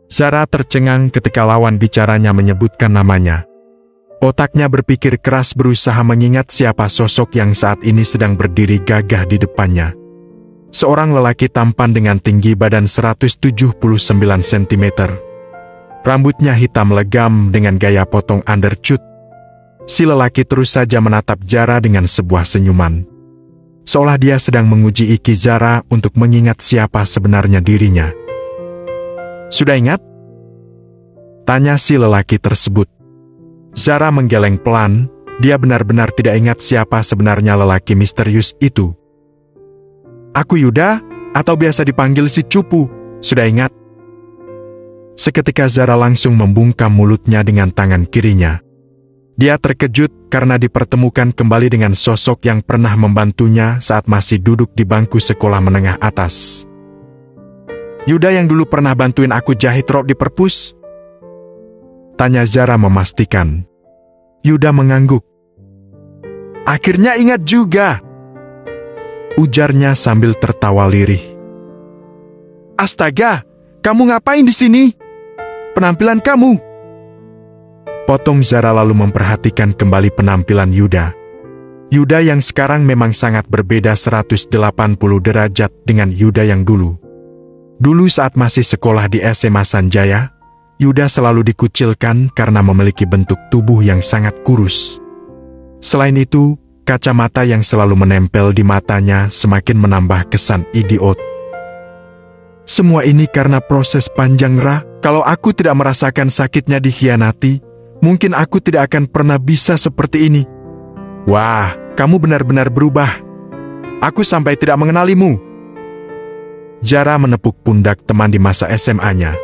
Zara tercengang ketika lawan bicaranya menyebutkan namanya. Otaknya berpikir keras berusaha mengingat siapa sosok yang saat ini sedang berdiri gagah di depannya. Seorang lelaki tampan dengan tinggi badan 179 cm. Rambutnya hitam legam dengan gaya potong undercut. Si lelaki terus saja menatap Zara dengan sebuah senyuman. Seolah dia sedang menguji IQ Zara untuk mengingat siapa sebenarnya dirinya. "Sudah ingat?" tanya si lelaki tersebut. Zara menggeleng pelan, dia benar-benar tidak ingat siapa sebenarnya lelaki misterius itu. "Aku Yuda, atau biasa dipanggil si Cupu, sudah ingat?" Seketika Zara langsung membungkam mulutnya dengan tangan kirinya. Dia terkejut karena dipertemukan kembali dengan sosok yang pernah membantunya saat masih duduk di bangku sekolah menengah atas. "Yuda yang dulu pernah bantuin aku jahit rok di perpus?" tanya Zara memastikan. Yuda mengangguk. "Akhirnya ingat juga," ujarnya sambil tertawa lirih. "Astaga, kamu ngapain di sini? Penampilan kamu?" Potong Zara lalu memperhatikan kembali penampilan Yuda. Yuda yang sekarang memang sangat berbeda 180 derajat dengan Yuda yang dulu. Dulu saat masih sekolah di SMA Sanjaya, Yuda selalu dikucilkan karena memiliki bentuk tubuh yang sangat kurus. Selain itu, kacamata yang selalu menempel di matanya semakin menambah kesan idiot. Semua ini karena proses panjang Ra. Kalau aku tidak merasakan sakitnya dikhianati, mungkin aku tidak akan pernah bisa seperti ini. Wah, kamu benar-benar berubah. Aku sampai tidak mengenalimu. Zara menepuk pundak teman di masa SMA-nya.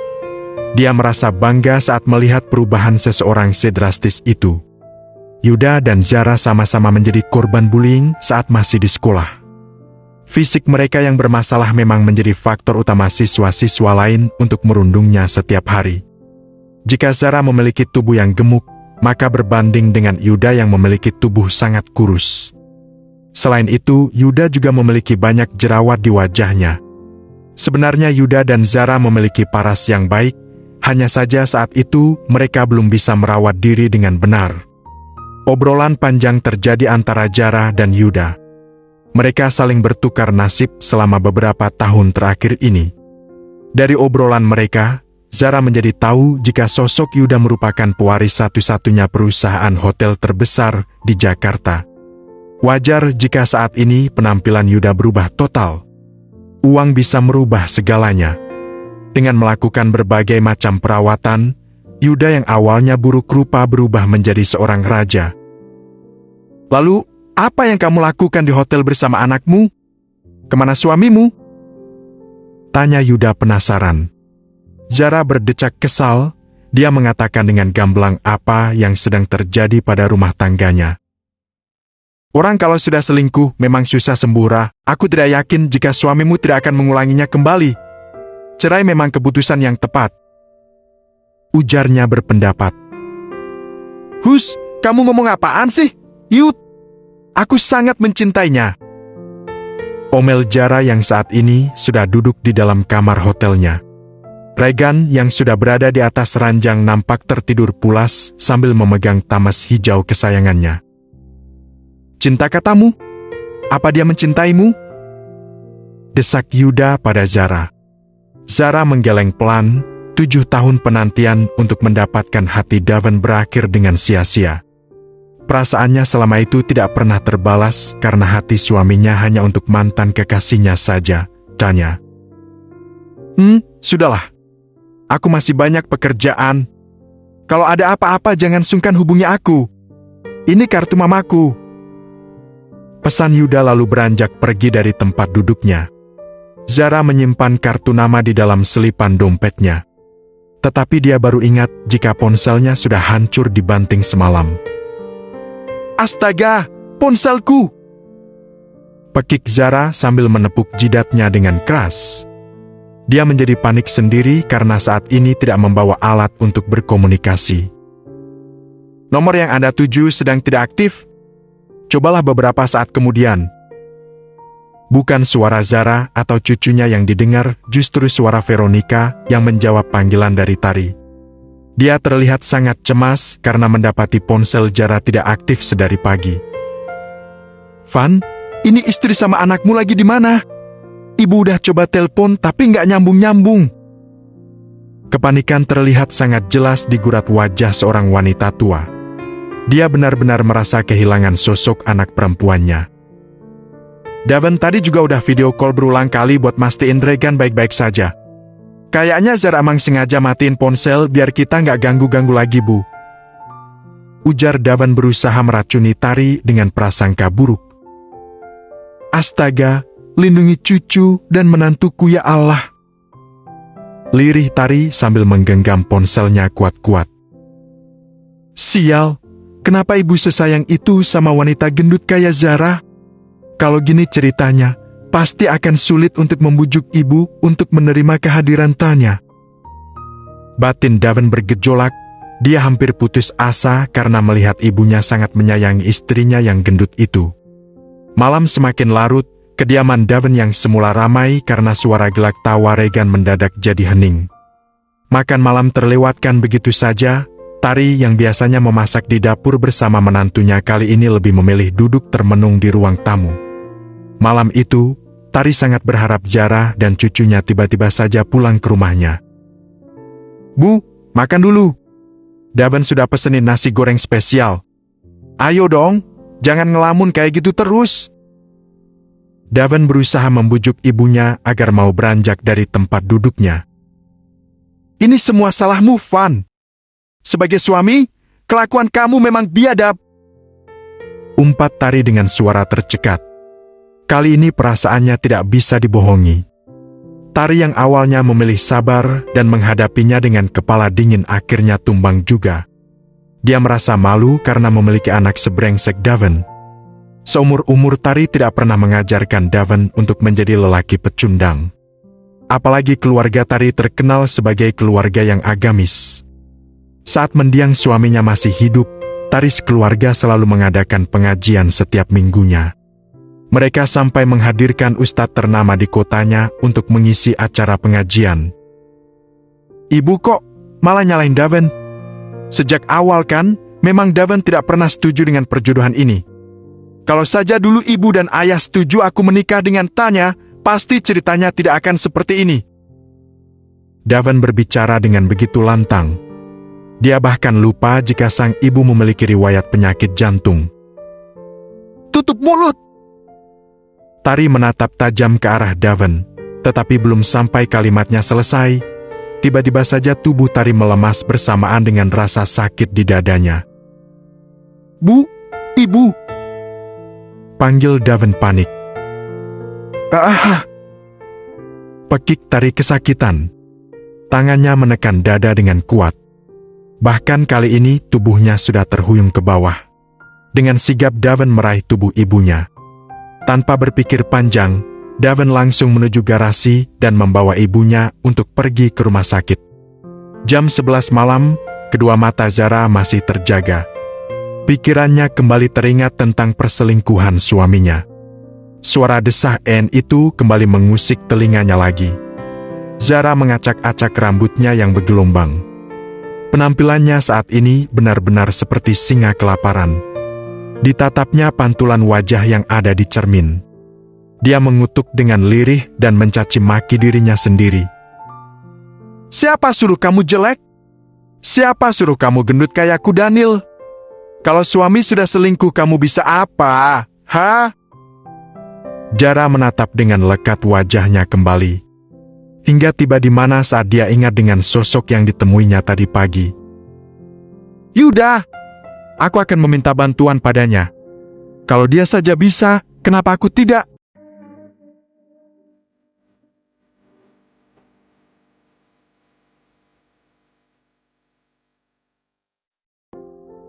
Dia merasa bangga saat melihat perubahan seseorang sedrastis itu. Yuda dan Zara sama-sama menjadi korban bullying saat masih di sekolah. Fisik mereka yang bermasalah memang menjadi faktor utama siswa-siswa lain untuk merundungnya setiap hari. Jika Zara memiliki tubuh yang gemuk, maka berbanding dengan Yuda yang memiliki tubuh sangat kurus. Selain itu, Yuda juga memiliki banyak jerawat di wajahnya. Sebenarnya Yuda dan Zara memiliki paras yang baik, hanya saja saat itu mereka belum bisa merawat diri dengan benar. Obrolan panjang terjadi antara Zara dan Yuda. Mereka saling bertukar nasib selama beberapa tahun terakhir ini. Dari obrolan mereka, Zara menjadi tahu jika sosok Yuda merupakan pewaris satu-satunya perusahaan hotel terbesar di Jakarta. Wajar jika saat ini penampilan Yuda berubah total. Uang bisa merubah segalanya. Dengan melakukan berbagai macam perawatan, Yuda yang awalnya buruk rupa berubah menjadi seorang raja. "Lalu, apa yang kamu lakukan di hotel bersama anakmu? Kemana suamimu?" tanya Yuda penasaran. Zara berdecak kesal, dia mengatakan dengan gamblang apa yang sedang terjadi pada rumah tangganya. "Orang kalau sudah selingkuh memang susah sembuh Ra. Aku tidak yakin jika suamimu tidak akan mengulanginya kembali. Cerai memang keputusan yang tepat," ujarnya berpendapat. "Hus, kamu ngomong apaan sih? Yud, aku sangat mencintainya," omel Zara yang saat ini sudah duduk di dalam kamar hotelnya. Regan yang sudah berada di atas ranjang nampak tertidur pulas sambil memegang tamas hijau kesayangannya. "Cinta katamu? Apa dia mencintaimu?" desak Yuda pada Zara. Zara menggeleng pelan, 7 tahun penantian untuk mendapatkan hati Daven berakhir dengan sia-sia. Perasaannya selama itu tidak pernah terbalas karena hati suaminya hanya untuk mantan kekasihnya saja, tanya. Sudahlah. Aku masih banyak pekerjaan. Kalau ada apa-apa jangan sungkan hubungi aku. Ini kartu mamaku." Pesan Yuda lalu beranjak pergi dari tempat duduknya. Zara menyimpan kartu nama di dalam selipan dompetnya. Tetapi dia baru ingat jika ponselnya sudah hancur dibanting semalam. "Astaga, ponselku!" pekik Zara sambil menepuk jidatnya dengan keras. Dia menjadi panik sendiri karena saat ini tidak membawa alat untuk berkomunikasi. "Nomor yang Anda tuju sedang tidak aktif. Cobalah beberapa saat kemudian." Bukan suara Zara atau cucunya yang didengar, justru suara Veronica yang menjawab panggilan dari Tari. Dia terlihat sangat cemas karena mendapati ponsel Zara tidak aktif sedari pagi. "Van, ini istri sama anakmu lagi di mana? Ibu udah coba telepon tapi nggak nyambung-nyambung." Kepanikan terlihat sangat jelas di gurat wajah seorang wanita tua. Dia benar-benar merasa kehilangan sosok anak perempuannya. "Daven tadi juga udah video call berulang kali buat mastiin Regan baik-baik saja. Kayaknya Zara emang sengaja matiin ponsel biar kita nggak ganggu-ganggu lagi, Bu," ujar Daven berusaha meracuni Tari dengan prasangka buruk. "Astaga, lindungi cucu dan menantuku ya Allah," lirih Tari sambil menggenggam ponselnya kuat-kuat. "Sial, kenapa ibu sesayang itu sama wanita gendut kayak Zara? Kalau gini ceritanya, pasti akan sulit untuk membujuk ibu untuk menerima kehadiran Tanya." Batin Daven bergejolak, dia hampir putus asa karena melihat ibunya sangat menyayangi istrinya yang gendut itu. Malam semakin larut, kediaman Daven yang semula ramai karena suara gelak tawa Regan mendadak jadi hening. Makan malam terlewatkan begitu saja. Tari yang biasanya memasak di dapur bersama menantunya kali ini lebih memilih duduk termenung di ruang tamu. Malam itu, Tari sangat berharap Zara dan cucunya tiba-tiba saja pulang ke rumahnya. "Bu, makan dulu. Daven sudah pesenin nasi goreng spesial. Ayo dong, jangan ngelamun kayak gitu terus." Daven berusaha membujuk ibunya agar mau beranjak dari tempat duduknya. "Ini semua salahmu, Van. Sebagai suami, kelakuan kamu memang biadab," umpat Tari dengan suara tercekat. Kali ini perasaannya tidak bisa dibohongi. Tari yang awalnya memilih sabar dan menghadapinya dengan kepala dingin akhirnya tumbang juga. Dia merasa malu karena memiliki anak sebrengsek Daven. Seumur-umur Tari tidak pernah mengajarkan Daven untuk menjadi lelaki pecundang. Apalagi keluarga Tari terkenal sebagai keluarga yang agamis. Saat mendiang suaminya masih hidup, Tari sekeluarga selalu mengadakan pengajian setiap minggunya. Mereka sampai menghadirkan ustadz ternama di kotanya untuk mengisi acara pengajian. "Ibu kok malah nyalain Daven? Sejak awal kan, memang Daven tidak pernah setuju dengan perjodohan ini. Kalau saja dulu ibu dan ayah setuju aku menikah dengan Tanya, pasti ceritanya tidak akan seperti ini." Daven berbicara dengan begitu lantang. Dia bahkan lupa jika sang ibu memiliki riwayat penyakit jantung. "Tutup mulut!" Tari menatap tajam ke arah Daven, tetapi belum sampai kalimatnya selesai, tiba-tiba saja tubuh Tari melemas bersamaan dengan rasa sakit di dadanya. "Bu, ibu!" panggil Daven panik. Pekik Tari kesakitan. Tangannya menekan dada dengan kuat. Bahkan kali ini tubuhnya sudah terhuyung ke bawah. Dengan sigap Daven meraih tubuh ibunya. Tanpa berpikir panjang, Daven langsung menuju garasi dan membawa ibunya untuk pergi ke rumah sakit. Jam 11 malam, kedua mata Zara masih terjaga. Pikirannya kembali teringat tentang perselingkuhan suaminya. Suara desah En itu kembali mengusik telinganya lagi. Zara mengacak-acak rambutnya yang bergelombang. Penampilannya saat ini benar-benar seperti singa kelaparan. Ditatapnya pantulan wajah yang ada di cermin. Dia mengutuk dengan lirih dan mencaci maki dirinya sendiri. "Siapa suruh kamu jelek? Siapa suruh kamu gendut kayak Kudanil? Kalau suami sudah selingkuh kamu bisa apa? Hah?" Zara menatap dengan lekat wajahnya kembali. Hingga tiba di mana saat dia ingat dengan sosok yang ditemuinya tadi pagi. "Yuda, aku akan meminta bantuan padanya. Kalau dia saja bisa, kenapa aku tidak?"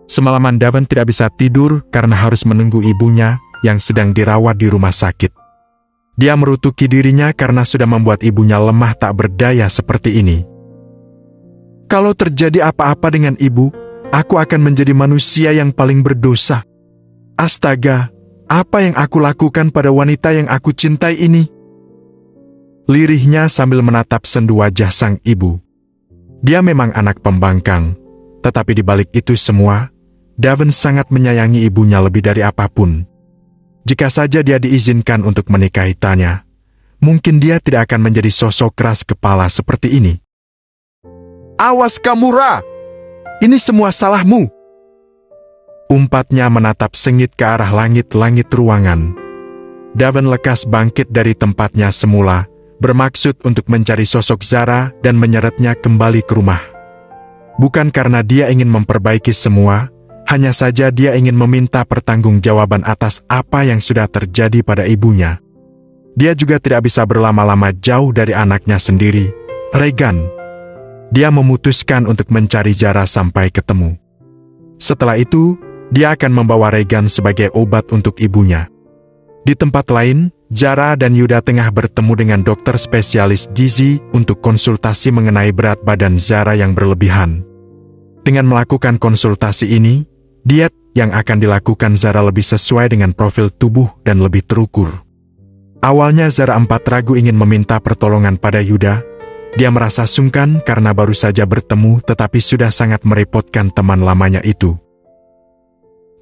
Semalaman Daven tidak bisa tidur karena harus menunggu ibunya yang sedang dirawat di rumah sakit. Dia merutuki dirinya karena sudah membuat ibunya lemah tak berdaya seperti ini. "Kalau terjadi apa-apa dengan ibu, aku akan menjadi manusia yang paling berdosa. Astaga, Apa yang aku lakukan pada wanita yang aku cintai ini? Lirihnya sambil menatap sendu wajah sang ibu. Dia memang anak pembangkang, tetapi di balik itu semua, Daven sangat menyayangi ibunya lebih dari apapun. Jika saja dia diizinkan untuk menikahi Tanya, mungkin dia tidak akan menjadi sosok keras kepala seperti ini. Awas kamu, Ra! Ini semua salahmu! Umpatnya menatap sengit ke arah langit-langit ruangan. Daven lekas bangkit dari tempatnya semula, bermaksud untuk mencari sosok Zara dan menyeretnya kembali ke rumah. Bukan karena dia ingin memperbaiki semua, hanya saja dia ingin meminta pertanggungjawaban atas apa yang sudah terjadi pada ibunya. Dia juga tidak bisa berlama-lama jauh dari anaknya sendiri, Regan. Dia memutuskan untuk mencari Zara sampai ketemu. Setelah itu, dia akan membawa Regan sebagai obat untuk ibunya. Di tempat lain, Zara dan Yuda tengah bertemu dengan dokter spesialis gizi untuk konsultasi mengenai berat badan Zara yang berlebihan. Dengan melakukan konsultasi ini, diet yang akan dilakukan Zara lebih sesuai dengan profil tubuh dan lebih terukur. Awalnya Zara sempat ragu ingin meminta pertolongan pada Yuda. Dia merasa sungkan karena baru saja bertemu tetapi sudah sangat merepotkan teman lamanya itu.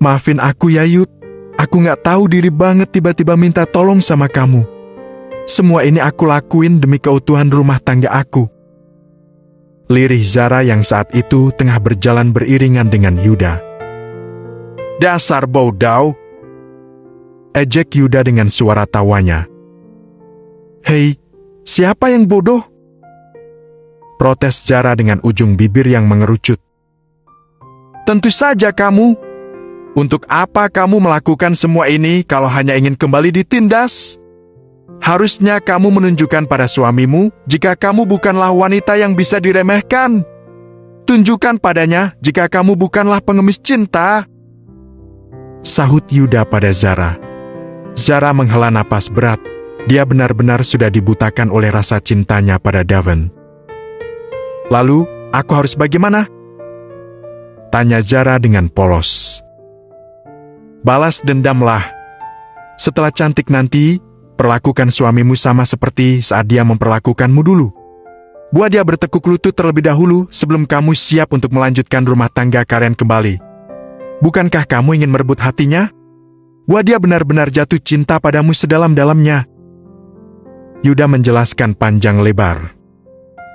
Maafin aku ya Yud, aku nggak tahu diri banget tiba-tiba minta tolong sama kamu. Semua ini aku lakuin demi keutuhan rumah tangga aku. Lirih Zara yang saat itu tengah berjalan beriringan dengan Yuda. Dasar bodoh! Ejek Yuda dengan suara tawanya. Hei, siapa yang bodoh? Protes Zara dengan ujung bibir yang mengerucut. Tentu saja kamu. Untuk apa kamu melakukan semua ini kalau hanya ingin kembali ditindas? Harusnya kamu menunjukkan pada suamimu jika kamu bukanlah wanita yang bisa diremehkan. Tunjukkan padanya jika kamu bukanlah pengemis cinta. Sahut Yuda pada Zara. Zara menghela napas berat. Dia benar-benar sudah dibutakan oleh rasa cintanya pada Daven. Lalu, aku harus bagaimana? Tanya Zara dengan polos. Balas dendamlah. Setelah cantik nanti, perlakukan suamimu sama seperti saat dia memperlakukanmu dulu. Buat dia bertekuk lutut terlebih dahulu sebelum kamu siap untuk melanjutkan rumah tangga kalian kembali. Bukankah kamu ingin merebut hatinya? Buat dia benar-benar jatuh cinta padamu sedalam-dalamnya. Yuda menjelaskan panjang lebar.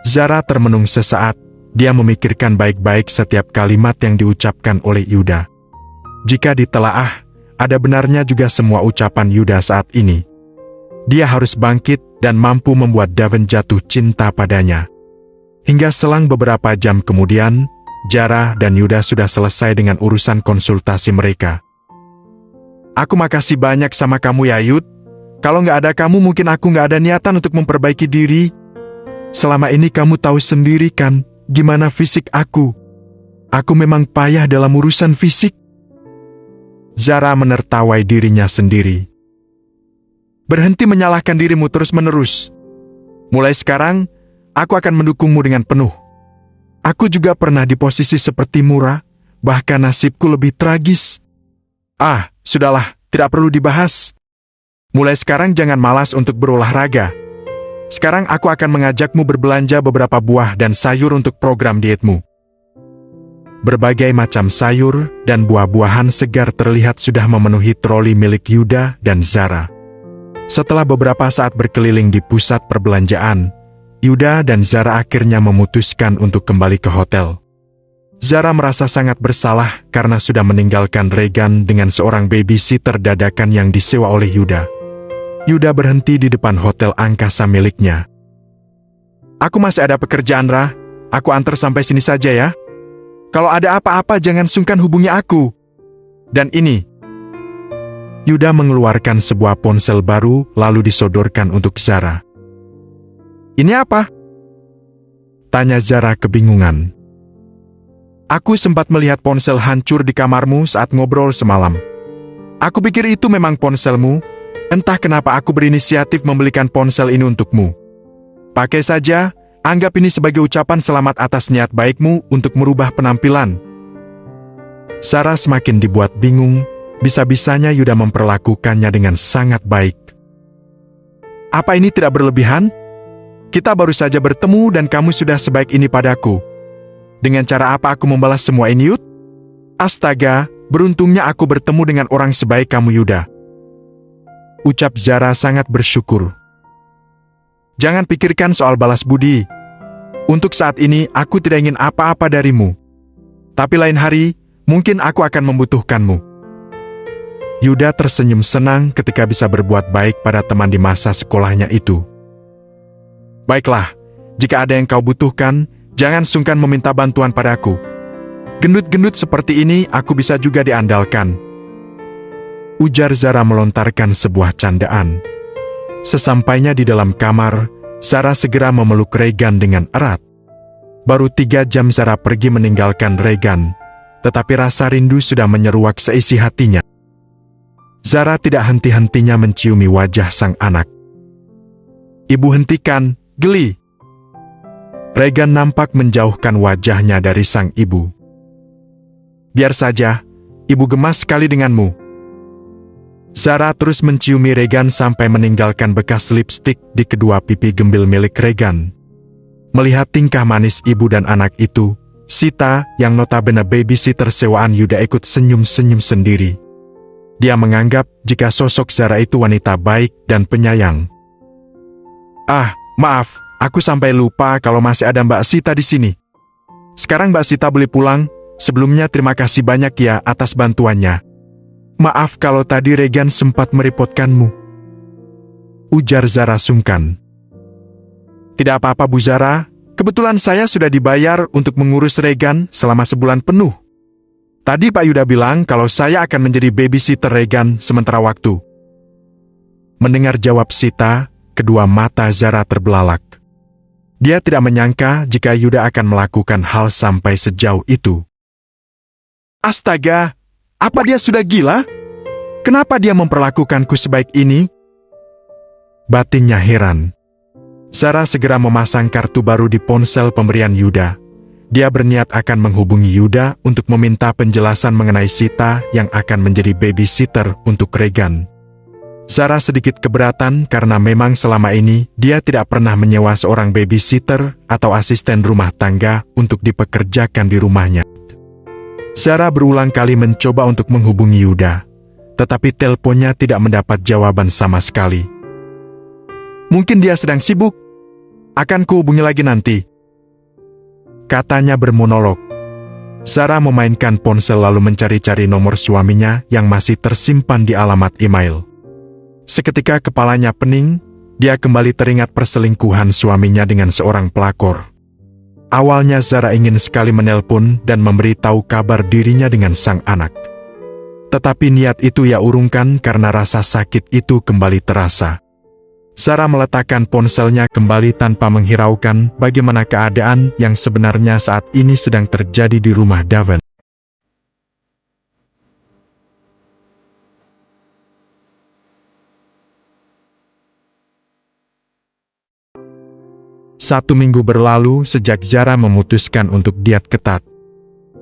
Zara termenung sesaat. Dia memikirkan baik-baik setiap kalimat yang diucapkan oleh Yuda. Jika ditelaah, ada benarnya juga semua ucapan Yuda saat ini. Dia harus bangkit dan mampu membuat Daven jatuh cinta padanya. Hingga selang beberapa jam kemudian, Zara dan Yuda sudah selesai dengan urusan konsultasi mereka. Aku makasih banyak sama kamu ya Yud. Kalau nggak ada kamu mungkin aku nggak ada niatan untuk memperbaiki diri. Selama ini kamu tahu sendiri kan, gimana fisik aku. Aku memang payah dalam urusan fisik. Zara menertawai dirinya sendiri. Berhenti menyalahkan dirimu terus-menerus. Mulai sekarang, aku akan mendukungmu dengan penuh. Aku juga pernah di posisi sepertimu, Ra, bahkan nasibku lebih tragis. Sudahlah, tidak perlu dibahas. Mulai sekarang jangan malas untuk berolahraga. Sekarang aku akan mengajakmu berbelanja beberapa buah dan sayur untuk program dietmu. Berbagai macam sayur dan buah-buahan segar terlihat sudah memenuhi troli milik Yuda dan Zara. Setelah beberapa saat berkeliling di pusat perbelanjaan, Yuda dan Zara akhirnya memutuskan untuk kembali ke hotel. Zara merasa sangat bersalah karena sudah meninggalkan Regan dengan seorang babysitter dadakan yang disewa oleh Yuda. Yuda berhenti di depan hotel angkasa miliknya. Aku masih ada pekerjaan, Ra. Aku antar sampai sini saja ya. Kalau ada apa-apa jangan sungkan hubungi aku. Dan ini. Yuda mengeluarkan sebuah ponsel baru lalu disodorkan untuk Zara. Ini apa? Tanya Zara kebingungan. Aku sempat melihat ponsel hancur di kamarmu saat ngobrol semalam. Aku pikir itu memang ponselmu. Entah kenapa aku berinisiatif membelikan ponsel ini untukmu. Pakai saja. Anggap ini sebagai ucapan selamat atas niat baikmu untuk merubah penampilan. Zara semakin dibuat bingung. bisa-bisanya Yuda memperlakukannya dengan sangat baik. Apa ini tidak berlebihan? Kita baru saja bertemu dan kamu sudah sebaik ini padaku. Dengan cara apa aku membalas semua ini, Yud? Astaga, beruntungnya aku bertemu dengan orang sebaik kamu, Yuda. Ucap Zara sangat bersyukur. Jangan pikirkan soal balas budi. Untuk saat ini, aku tidak ingin apa-apa darimu. Tapi lain hari, mungkin aku akan membutuhkanmu. Yuda tersenyum senang ketika bisa berbuat baik pada teman di masa sekolahnya itu. Baiklah, jika ada yang kau butuhkan, jangan sungkan meminta bantuan padaku. Gendut-gendut seperti ini aku bisa juga diandalkan. Ujar Zara melontarkan sebuah candaan. Sesampainya di dalam kamar, Zara segera memeluk Regan dengan erat. Baru 3 jam Zara pergi meninggalkan Regan, tetapi rasa rindu sudah menyeruak seisi hatinya. Zara tidak henti-hentinya menciumi wajah sang anak. Ibu hentikan, geli. Regan nampak menjauhkan wajahnya dari sang ibu. Biar saja, ibu gemas sekali denganmu. Zara terus menciumi Regan sampai meninggalkan bekas lipstik di kedua pipi gembil milik Regan. Melihat tingkah manis ibu dan anak itu, Sita, yang notabene babysitter sewaan Yuda, ikut senyum-senyum sendiri. Dia menganggap jika sosok Zara itu wanita baik dan penyayang. Ah, maaf, aku sampai lupa kalau masih ada Mbak Sita di sini. Sekarang Mbak Sita boleh pulang. Sebelumnya terima kasih banyak ya atas bantuannya. Maaf kalau tadi Regan sempat merepotkanmu. Ujar Zara sungkan. Tidak apa-apa Bu Zara, kebetulan saya sudah dibayar untuk mengurus Regan selama sebulan penuh. Tadi Pak Yuda bilang kalau saya akan menjadi babysitter Regan sementara waktu. Mendengar jawab Sita, kedua mata Zara terbelalak. Dia tidak menyangka jika Yuda akan melakukan hal sampai sejauh itu. Astaga! Apa dia sudah gila? Kenapa dia memperlakukanku sebaik ini? Batinnya heran. Zara segera memasang kartu baru di ponsel pemberian Yuda. Dia berniat akan menghubungi Yuda untuk meminta penjelasan mengenai Sita yang akan menjadi babysitter untuk Regan. Zara sedikit keberatan karena memang selama ini dia tidak pernah menyewa seorang babysitter atau asisten rumah tangga untuk dipekerjakan di rumahnya. Zara berulang kali mencoba untuk menghubungi Yuda, tetapi teleponnya tidak mendapat jawaban sama sekali. Mungkin dia sedang sibuk. Akan kuhubungi lagi nanti. Katanya bermonolog. Zara memainkan ponsel lalu mencari-cari nomor suaminya yang masih tersimpan di alamat email. Seketika kepalanya pening, dia kembali teringat perselingkuhan suaminya dengan seorang pelakor. Awalnya Zara ingin sekali menelpon dan memberitahu kabar dirinya dengan sang anak. Tetapi niat itu ia urungkan karena rasa sakit itu kembali terasa. Zara meletakkan ponselnya kembali tanpa menghiraukan bagaimana keadaan yang sebenarnya saat ini sedang terjadi di rumah Daven. Satu minggu berlalu sejak Zara memutuskan untuk diet ketat.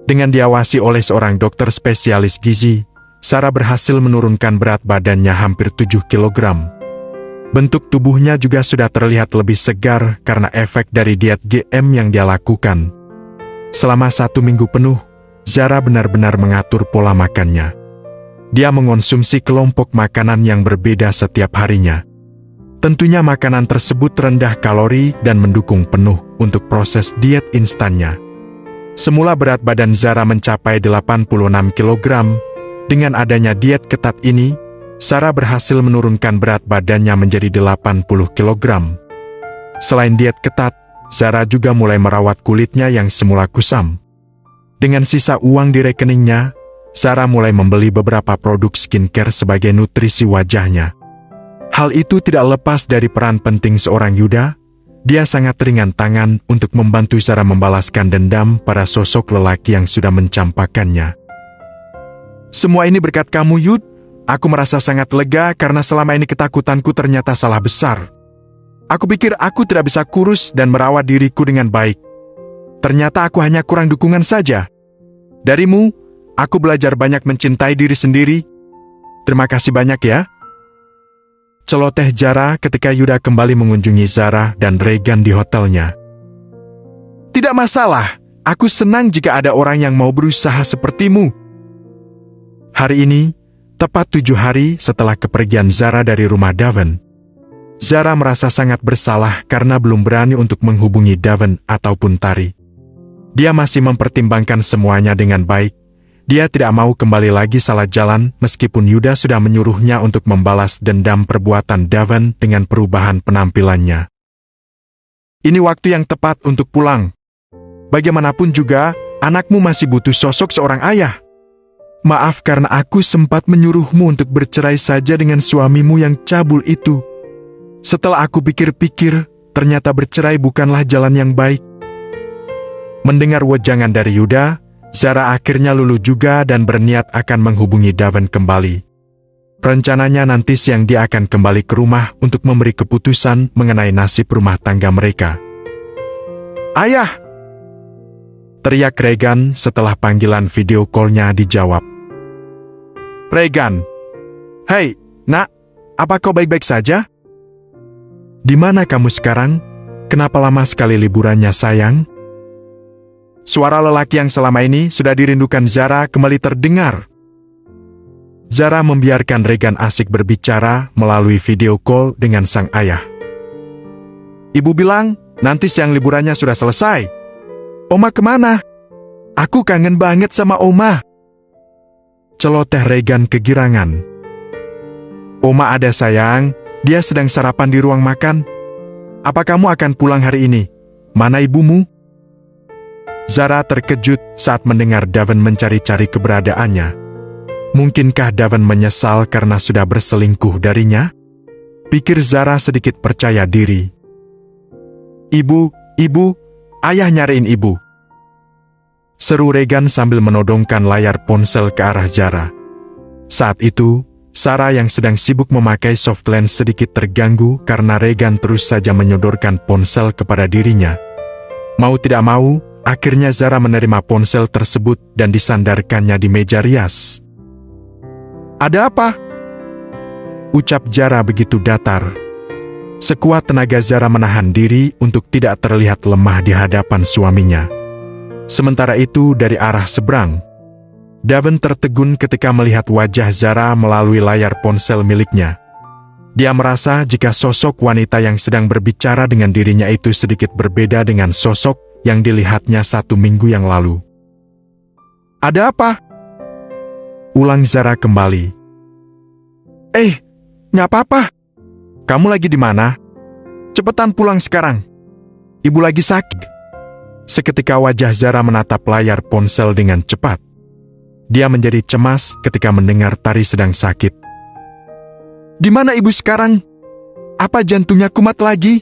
Dengan diawasi oleh seorang dokter spesialis gizi, Zara berhasil menurunkan berat badannya hampir 7 kg. Bentuk tubuhnya juga sudah terlihat lebih segar karena efek dari diet GM yang dia lakukan. Selama 1 minggu penuh, Zara benar-benar mengatur pola makannya. Dia mengonsumsi kelompok makanan yang berbeda setiap harinya. Tentunya makanan tersebut rendah kalori dan mendukung penuh untuk proses diet instannya. Semula berat badan Zara mencapai 86 kg. Dengan adanya diet ketat ini, Zara berhasil menurunkan berat badannya menjadi 80 kg. Selain diet ketat, Zara juga mulai merawat kulitnya yang semula kusam. Dengan sisa uang di rekeningnya, Zara mulai membeli beberapa produk skincare sebagai nutrisi wajahnya. Hal itu tidak lepas dari peran penting seorang Yuda. Dia sangat ringan tangan untuk membantu Zara membalaskan dendam pada sosok lelaki yang sudah mencampakannya. Semua ini berkat kamu, Yud. Aku merasa sangat lega karena selama ini ketakutanku ternyata salah besar. Aku pikir aku tidak bisa kurus dan merawat diriku dengan baik. Ternyata aku hanya kurang dukungan saja. Darimu, aku belajar banyak mencintai diri sendiri, Terima kasih banyak ya. Celoteh Zara ketika Yuda kembali mengunjungi Zara dan Regan di hotelnya. Tidak masalah, aku senang jika ada orang yang mau berusaha sepertimu. Hari ini, tepat 7 hari setelah kepergian Zara dari rumah Daven, Zara merasa sangat bersalah karena belum berani untuk menghubungi Daven ataupun Tari. Dia masih mempertimbangkan semuanya dengan baik. Dia tidak mau kembali lagi salah jalan meskipun Yuda sudah menyuruhnya untuk membalas dendam perbuatan Daven dengan perubahan penampilannya. Ini waktu yang tepat untuk pulang. Bagaimanapun juga, anakmu masih butuh sosok seorang ayah. Maaf karena aku sempat menyuruhmu untuk bercerai saja dengan suamimu yang cabul itu. Setelah aku pikir-pikir, ternyata bercerai bukanlah jalan yang baik. Mendengar wejangan dari Yuda, Zara akhirnya luluh juga dan berniat akan menghubungi Daven kembali. Rencananya nanti siang dia akan kembali ke rumah untuk memberi keputusan mengenai nasib rumah tangga mereka. Ayah! Teriak Regan setelah panggilan video call-nya dijawab. Regan! Hei, nak, apa kau baik-baik saja? Di mana kamu sekarang? Kenapa lama sekali liburannya, sayang? Suara lelaki yang selama ini sudah dirindukan Zara kembali terdengar. Zara membiarkan Regan asik berbicara melalui video call dengan sang ayah. Ibu bilang, nanti siang liburannya sudah selesai. Oma kemana? Aku kangen banget sama Oma. Celoteh Regan kegirangan. Oma ada sayang, dia sedang sarapan di ruang makan. Apa kamu akan pulang hari ini? Mana ibumu? Zara terkejut saat mendengar Daven mencari-cari keberadaannya. Mungkinkah Daven menyesal karena sudah berselingkuh darinya? Pikir Zara sedikit percaya diri. Ibu, ayah nyariin ibu. Seru Regan sambil menodongkan layar ponsel ke arah Zara. Saat itu, Sarah yang sedang sibuk memakai soft lens sedikit terganggu karena Regan terus saja menyodorkan ponsel kepada dirinya. Mau tidak mau, akhirnya Zara menerima ponsel tersebut dan disandarkannya di meja rias. Ada apa? Ucap Zara begitu datar. Sekuat tenaga Zara menahan diri untuk tidak terlihat lemah di hadapan suaminya. Sementara itu dari arah seberang, Daven tertegun ketika melihat wajah Zara melalui layar ponsel miliknya. Dia merasa jika sosok wanita yang sedang berbicara dengan dirinya itu sedikit berbeda dengan sosok yang dilihatnya 1 minggu yang lalu. Ada apa? Ulang Zara kembali. Nggak apa-apa. Kamu lagi di mana? Cepetan pulang sekarang. Ibu lagi sakit. Seketika wajah Zara menatap layar ponsel dengan cepat. Dia menjadi cemas ketika mendengar Tari sedang sakit. Di mana ibu sekarang? Apa jantungnya kumat lagi?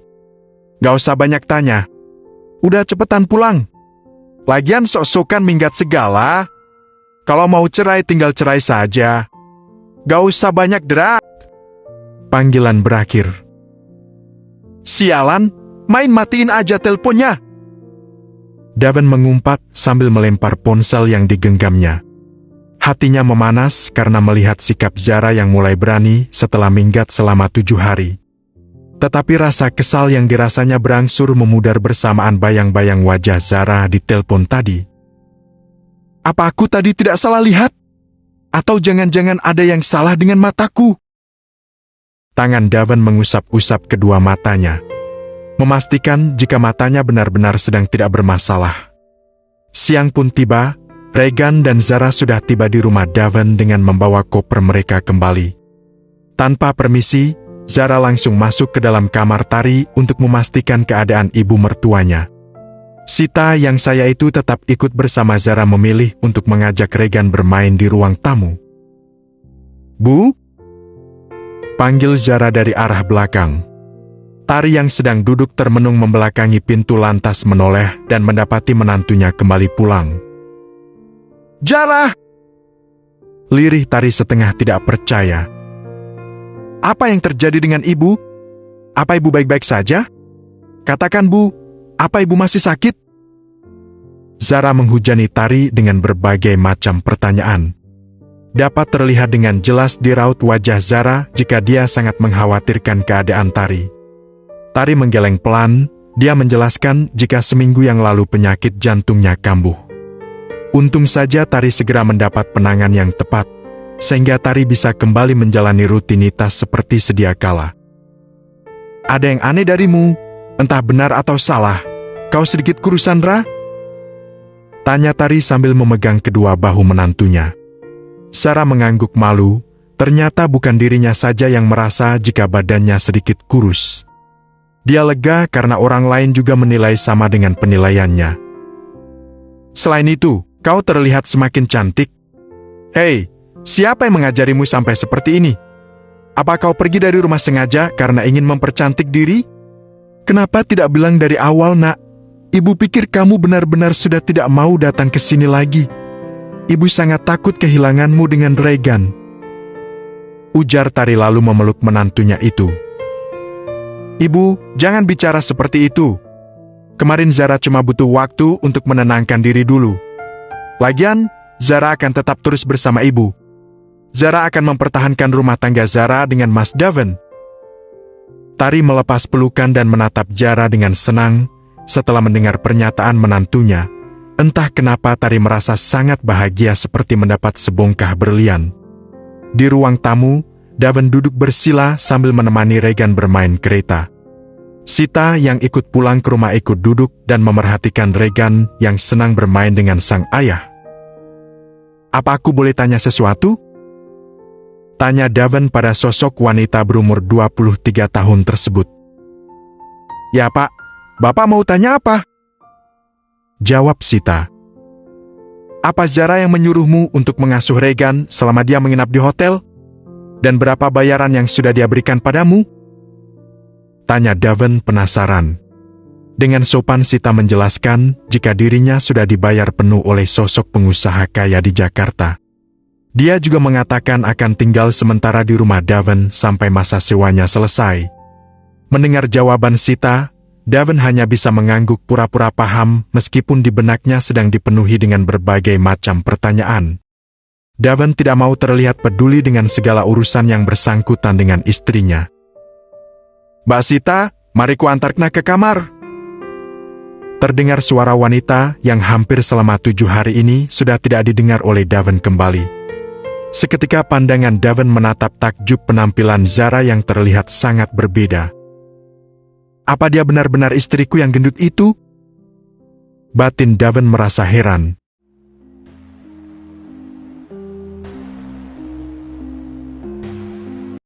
Gak usah banyak tanya. Udah cepetan pulang. Lagian sok-sokan minggat segala. Kalau mau cerai tinggal cerai saja. Gak usah banyak derak. Panggilan berakhir. Sialan, main matiin aja teleponnya. Daven mengumpat sambil melempar ponsel yang digenggamnya. Hatinya memanas karena melihat sikap Zara yang mulai berani setelah minggat selama 7 hari. Tetapi rasa kesal yang dirasanya berangsur memudar bersamaan bayang-bayang wajah Zara di telepon tadi. Apa aku tadi tidak salah lihat? Atau jangan-jangan ada yang salah dengan mataku? Tangan Daven mengusap-usap kedua matanya, memastikan jika matanya benar-benar sedang tidak bermasalah. Siang pun tiba, Regan dan Zara sudah tiba di rumah Daven dengan membawa koper mereka kembali. Tanpa permisi, Zara langsung masuk ke dalam kamar Tari untuk memastikan keadaan ibu mertuanya. Sita yang saya itu tetap ikut bersama Zara memilih untuk mengajak Regan bermain di ruang tamu. Bu? Panggil Zara dari arah belakang. Tari yang sedang duduk termenung membelakangi pintu lantas menoleh dan mendapati menantunya kembali pulang. Zara! Lirih Tari setengah tidak percaya. Apa yang terjadi dengan ibu? Apa ibu baik-baik saja? Katakan bu, apa ibu masih sakit? Zara menghujani Tari dengan berbagai macam pertanyaan. dapat terlihat dengan jelas di raut wajah Zara jika dia sangat mengkhawatirkan keadaan Tari. Tari menggeleng pelan, dia menjelaskan jika seminggu yang lalu penyakit jantungnya kambuh. Untung saja Tari segera mendapat penanganan yang tepat, sehingga Tari bisa kembali menjalani rutinitas seperti sedia kala. Ada yang aneh darimu, entah benar atau salah. Kau sedikit kurusan, Ra? Tanya Tari sambil memegang kedua bahu menantunya. Zara mengangguk malu, ternyata bukan dirinya saja yang merasa jika badannya sedikit kurus. Dia lega karena orang lain juga menilai sama dengan penilaiannya. Selain itu, kau terlihat semakin cantik. Hei, siapa yang mengajarimu sampai seperti ini? Apa kau pergi dari rumah sengaja karena ingin mempercantik diri? Kenapa tidak bilang dari awal, Nak? Ibu pikir kamu benar-benar sudah tidak mau datang ke sini lagi. Ibu sangat takut kehilanganmu dengan Regan. Ujar Tari lalu memeluk menantunya itu. Ibu, jangan bicara seperti itu. Kemarin Zara cuma butuh waktu untuk menenangkan diri dulu. Lagian, Zara akan tetap terus bersama ibu. Zara akan mempertahankan rumah tangga Zara dengan Mas Daven. Tari melepas pelukan dan menatap Zara dengan senang setelah mendengar pernyataan menantunya. Entah kenapa Tari merasa sangat bahagia seperti mendapat sebongkah berlian. Di ruang tamu, Daven duduk bersila sambil menemani Regan bermain kereta. Sita yang ikut pulang ke rumah ikut duduk dan memerhatikan Regan yang senang bermain dengan sang ayah. Apa aku boleh tanya sesuatu? Tanya Daven pada sosok wanita berumur 23 tahun tersebut. Ya Pak, Bapak mau tanya apa? Jawab Sita. Apa Zara yang menyuruhmu untuk mengasuh Regan selama dia menginap di hotel? Dan berapa bayaran yang sudah dia berikan padamu? Tanya Daven penasaran. Dengan sopan Sita menjelaskan jika dirinya sudah dibayar penuh oleh sosok pengusaha kaya di Jakarta. Dia juga mengatakan akan tinggal sementara di rumah Daven sampai masa sewanya selesai. Mendengar jawaban Sita, Daven hanya bisa mengangguk pura-pura paham meskipun di benaknya sedang dipenuhi dengan berbagai macam pertanyaan. Daven tidak mau terlihat peduli dengan segala urusan yang bersangkutan dengan istrinya. Mbak Sita, mari ku antarkna ke kamar. Terdengar suara wanita yang hampir selama 7 hari ini sudah tidak didengar oleh Daven kembali. Seketika pandangan Daven menatap takjub penampilan Zara yang terlihat sangat berbeda. Apa dia benar-benar istriku yang gendut itu? Batin Daven merasa heran.